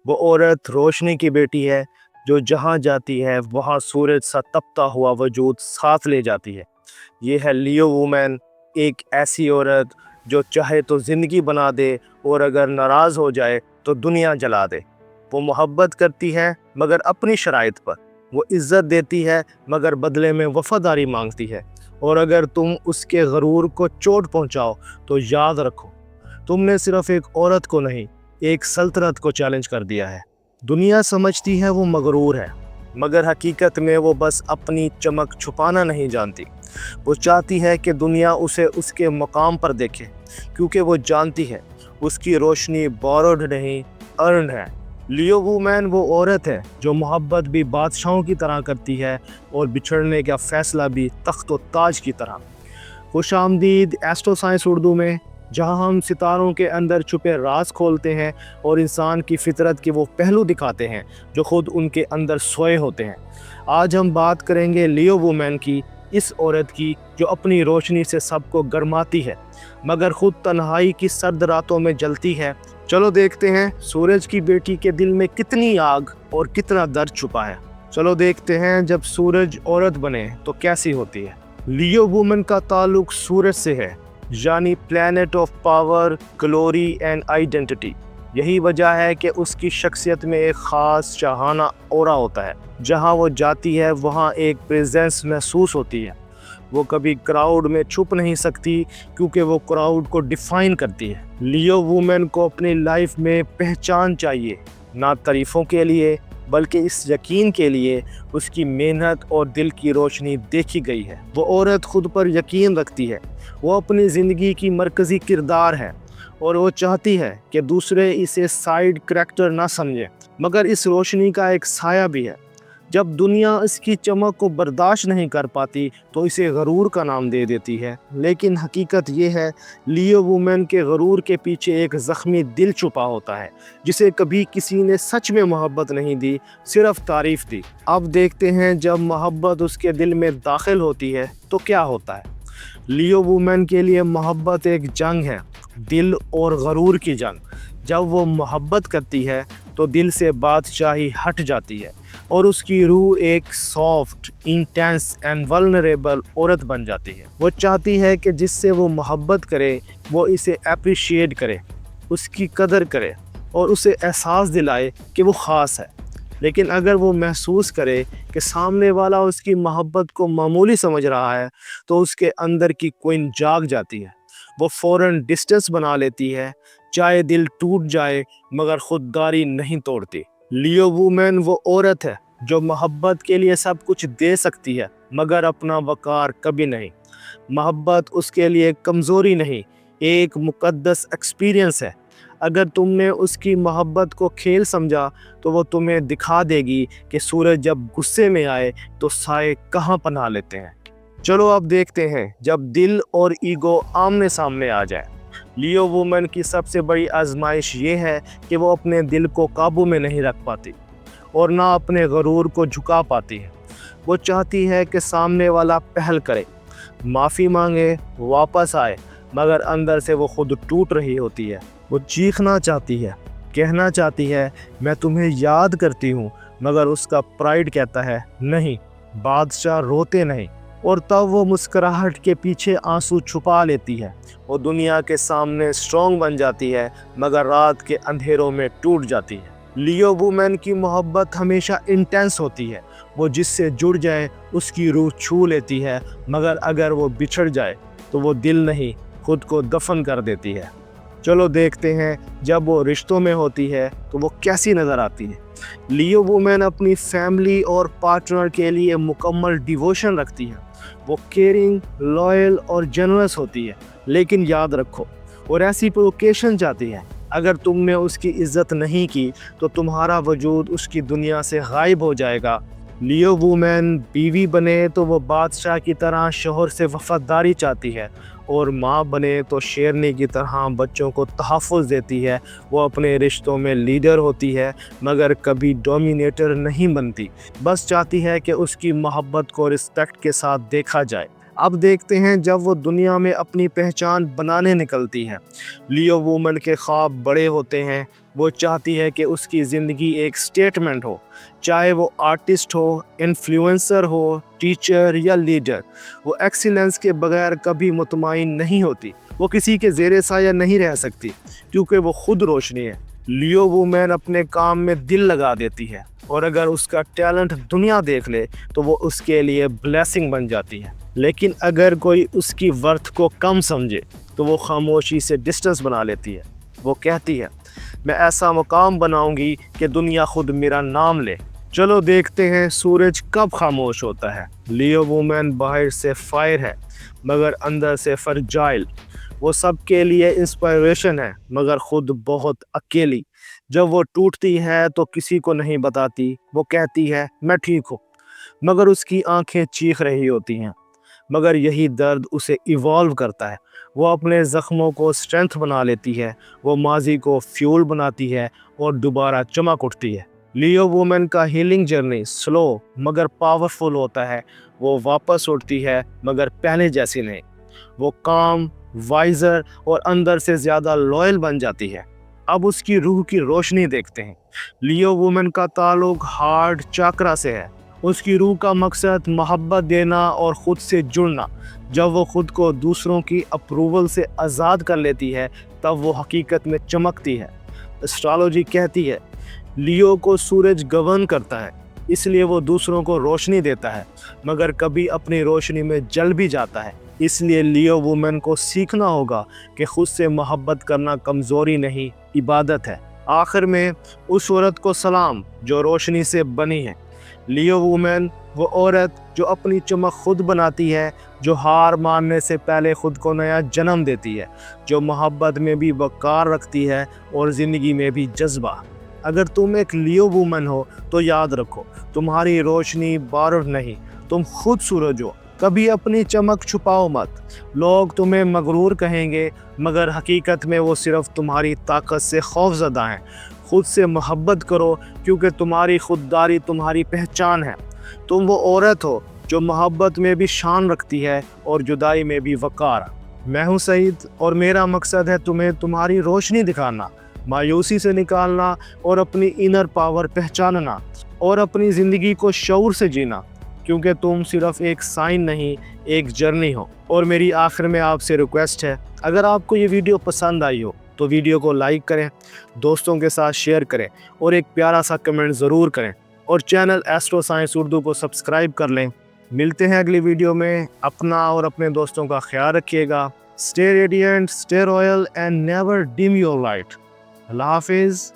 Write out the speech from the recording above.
वो औरत रोशनी की बेटी है जो जहाँ जाती है वहाँ सूरज सा तपता हुआ वजूद साथ ले जाती है। ये है लियो वुमेन, एक ऐसी औरत जो चाहे तो ज़िंदगी बना दे और अगर नाराज़ हो जाए तो दुनिया जला दे। वो मोहब्बत करती है मगर अपनी शराइत पर। वो इज़्ज़त देती है मगर बदले में वफ़ादारी मांगती है। और अगर तुम उसके गरूर को चोट पहुँचाओ तो याद रखो, तुमने सिर्फ एक औरत को नहीं, एक सल्तनत को चैलेंज कर दिया है। दुनिया समझती है वो मगरूर है, मगर हकीकत में वो बस अपनी चमक छुपाना नहीं जानती। वो चाहती है कि दुनिया उसे उसके मकाम पर देखे, क्योंकि वो जानती है उसकी रोशनी बोरोड नहीं, अर्न है। लियो वुमेन वो औरत है जो मोहब्बत भी बादशाहों की तरह करती है और बिछड़ने का फैसला भी तख्त व ताज की तरह। खुशामदीद एस्ट्रो साइंस उर्दू में, जहां हम सितारों के अंदर छुपे राज खोलते हैं और इंसान की फितरत के वो पहलू दिखाते हैं जो खुद उनके अंदर सोए होते हैं। आज हम बात करेंगे लियो वुमेन की, इस औरत की जो अपनी रोशनी से सबको गरमाती है मगर खुद तन्हाई की सर्द रातों में जलती है। चलो देखते हैं सूरज की बेटी के दिल में कितनी आग और कितना दर्द छुपा है। चलो देखते हैं जब सूरज औरत बने तो कैसी होती है। लियो वुमेन का ताल्लुक सूरज से है, यानी planet of power, glory and identity. यही वजह है कि उसकी शख्सियत में एक ख़ास चाहाना ऑरा होता है। जहां वो जाती है वहां एक प्रेजेंस महसूस होती है। वो कभी क्राउड में छुप नहीं सकती क्योंकि वो क्राउड को डिफाइन करती है। लियो वुमेन को अपनी लाइफ में पहचान चाहिए, ना तारीफ़ों के लिए बल्कि इस यकीन के लिए उसकी मेहनत और दिल की रोशनी देखी गई है। वो औरत खुद पर यकीन रखती है, वो अपनी ज़िंदगी की मरकज़ी किरदार है और वो चाहती है कि दूसरे इसे साइड करैक्टर ना समझें, मगर इस रोशनी का एक साया भी है। जब दुनिया इसकी चमक को बर्दाश्त नहीं कर पाती तो इसे गरूर का नाम दे देती है, लेकिन हकीकत ये है लियो वुमेन के गरूर के पीछे एक ज़ख्मी दिल छुपा होता है जिसे कभी किसी ने सच में मोहब्बत नहीं दी, सिर्फ तारीफ़ दी। अब देखते हैं जब मोहब्बत उसके दिल में दाखिल होती है तो क्या होता है। लियो वुमेन के लिए मोहब्बत एक जंग है, दिल और गरूर की जंग। जब वो मोहब्बत करती है तो दिल से बादशाही हट जाती है और उसकी रूह एक सॉफ्ट, इंटेंस एंड वल्नरेबल औरत बन जाती है। वो चाहती है कि जिससे वो मोहब्बत करे वो इसे अप्रिशिएट करे, उसकी कदर करे और उसे एहसास दिलाए कि वो ख़ास है। लेकिन अगर वो महसूस करे कि सामने वाला उसकी मोहब्बत को मामूली समझ रहा है तो उसके अंदर की क्वीन जाग जाती है। वो फ़ौरन डिस्टेंस बना लेती है, चाहे दिल टूट जाए मगर खुददारी नहीं तोड़ती। लियो वुमेन वो औरत है जो मोहब्बत के लिए सब कुछ दे सकती है मगर अपना वकार कभी नहीं। मोहब्बत उसके लिए कमज़ोरी नहीं, एक मुक़द्दस एक्सपीरियंस है। अगर तुमने उसकी मोहब्बत को खेल समझा तो वो तुम्हें दिखा देगी कि सूरज जब गुस्से में आए तो साए कहाँ पनाह लेते हैं। चलो अब देखते हैं जब दिल और ईगो आमने सामने आ जाए। लियो वुमेन की सबसे बड़ी आजमाइश ये है कि वो अपने दिल को काबू में नहीं रख पाती और ना अपने गरूर को झुका पाती है। वो चाहती है कि सामने वाला पहल करे, माफ़ी मांगे, वापस आए, मगर अंदर से वो खुद टूट रही होती है। वो चीखना चाहती है, कहना चाहती है मैं तुम्हें याद करती हूँ, मगर उसका प्राइड कहता है नहीं, बादशाह रोते नहीं। और तब वो मुस्कुराहट के पीछे आंसू छुपा लेती है। वो दुनिया के सामने स्ट्रॉन्ग बन जाती है मगर रात के अंधेरों में टूट जाती है। लियो वुमेन की मोहब्बत हमेशा इंटेंस होती है। वो जिससे जुड़ जाए उसकी रूह छू लेती है, मगर अगर वो बिछड़ जाए तो वो दिल नहीं, खुद को दफन कर देती है। चलो देखते हैं जब वो रिश्तों में होती है तो वो कैसी नज़र आती है। लियो वुमेन अपनी फैमिली और पार्टनर के लिए मुकम्मल डिवोशन रखती है। वो केयरिंग, लॉयल और जनरस होती है, लेकिन याद रखो वो रेसिप्रोकेशन चाहती है। अगर तुमने उसकी इज्जत नहीं की तो तुम्हारा वजूद उसकी दुनिया से गायब हो जाएगा। लियो वुमेन बीवी बने तो वो बादशाह की तरह शोहर से वफादारी चाहती है और माँ बने तो शेरनी की तरह बच्चों को तहफ़्फ़ुज़ देती है। वो अपने रिश्तों में लीडर होती है मगर कभी डोमिनेटर नहीं बनती, बस चाहती है कि उसकी मोहब्बत को रिस्पेक्ट के साथ देखा जाए। अब देखते हैं जब वो दुनिया में अपनी पहचान बनाने निकलती हैं। लियो वुमेन के ख्वाब बड़े होते हैं, وہ چاہتی ہے کہ اس کی زندگی ایک سٹیٹمنٹ ہو، چاہے وہ آرٹسٹ ہو، انفلوئنسر ہو، ٹیچر یا لیڈر۔ وہ ایکسیلنس کے بغیر کبھی مطمئن نہیں ہوتی، وہ کسی کے زیر سایہ نہیں رہ سکتی کیونکہ وہ خود روشنی ہے۔ لیو وومن اپنے کام میں دل لگا دیتی ہے، اور اگر اس کا ٹیلنٹ دنیا دیکھ لے تو وہ اس کے لیے بلیسنگ بن جاتی ہے۔ لیکن اگر کوئی اس کی ورتھ کو کم سمجھے تو وہ خاموشی سے ڈسٹنس بنا لیتی ہے۔ وہ کہتی ہے، میں ایسا مقام بناؤں گی کہ دنیا خود میرا نام لے۔ چلو دیکھتے ہیں سورج کب خاموش ہوتا ہے۔ لیو وومن باہر سے فائر ہے مگر اندر سے فرجائل۔ وہ سب کے لیے انسپائریشن ہے مگر خود بہت اکیلی۔ جب وہ ٹوٹتی ہے تو کسی کو نہیں بتاتی، وہ کہتی ہے میں ٹھیک ہوں، مگر اس کی آنکھیں چیخ رہی ہوتی ہیں۔ مگر یہی درد اسے ایوالو کرتا ہے۔ وہ اپنے زخموں کو سٹرینتھ بنا لیتی ہے، وہ ماضی کو فیول بناتی ہے اور دوبارہ چمک اٹھتی ہے۔ لیو وومن کا ہیلنگ جرنی سلو مگر پاورفل ہوتا ہے۔ وہ واپس اٹھتی ہے مگر پہلے جیسی نہیں۔ وہ کام، وائزر اور اندر سے زیادہ لوئل بن جاتی ہے۔ اب اس کی روح کی روشنی دیکھتے ہیں۔ لیو وومن کا تعلق ہارٹ چاکرا سے ہے۔ اس کی روح کا مقصد محبت دینا اور خود سے جڑنا۔ جب وہ خود کو دوسروں کی اپروول سے آزاد کر لیتی ہے تب وہ حقیقت میں چمکتی ہے۔ اسٹرالوجی کہتی ہے لیو کو سورج گورن کرتا ہے، اس لیے وہ دوسروں کو روشنی دیتا ہے مگر کبھی اپنی روشنی میں جل بھی جاتا ہے۔ اس لیے لیو وومن کو سیکھنا ہوگا کہ خود سے محبت کرنا کمزوری نہیں، عبادت ہے۔ آخر میں اس عورت کو سلام جو روشنی سے بنی ہے۔ لیو وومن وہ عورت جو اپنی چمک خود بناتی ہے، جو ہار ماننے سے پہلے خود کو نیا جنم دیتی ہے، جو محبت میں بھی وقار رکھتی ہے اور زندگی میں بھی جذبہ۔ اگر تم ایک لیو وومن ہو تو یاد رکھو، تمہاری روشنی بارڈ نہیں، تم خود سورج ہو۔ کبھی اپنی چمک چھپاؤ مت۔ لوگ تمہیں مغرور کہیں گے مگر حقیقت میں وہ صرف تمہاری طاقت سے خوف زدہ ہیں۔ خود سے محبت کرو کیونکہ تمہاری خودداری تمہاری پہچان ہے۔ تم وہ عورت ہو جو محبت میں بھی شان رکھتی ہے اور جدائی میں بھی وقار۔ میں ہوں سعید اور میرا مقصد ہے تمہیں تمہاری روشنی دکھانا، مایوسی سے نکالنا اور اپنی انر پاور پہچاننا اور اپنی زندگی کو شعور سے جینا، کیونکہ تم صرف ایک سائن نہیں، ایک جرنی ہو۔ اور میری آخر میں آپ سے ریکویسٹ ہے، اگر آپ کو یہ ویڈیو پسند آئی ہو تو ویڈیو کو لائک کریں، دوستوں کے ساتھ شیئر کریں اور ایک پیارا سا کمنٹ ضرور کریں، اور چینل ایسٹرو سائنس اردو کو سبسکرائب کر لیں۔ ملتے ہیں اگلی ویڈیو میں۔ اپنا اور اپنے دوستوں کا خیال رکھیے گا۔ Stay radiant, stay royal and never dim your light. اللہ حافظ۔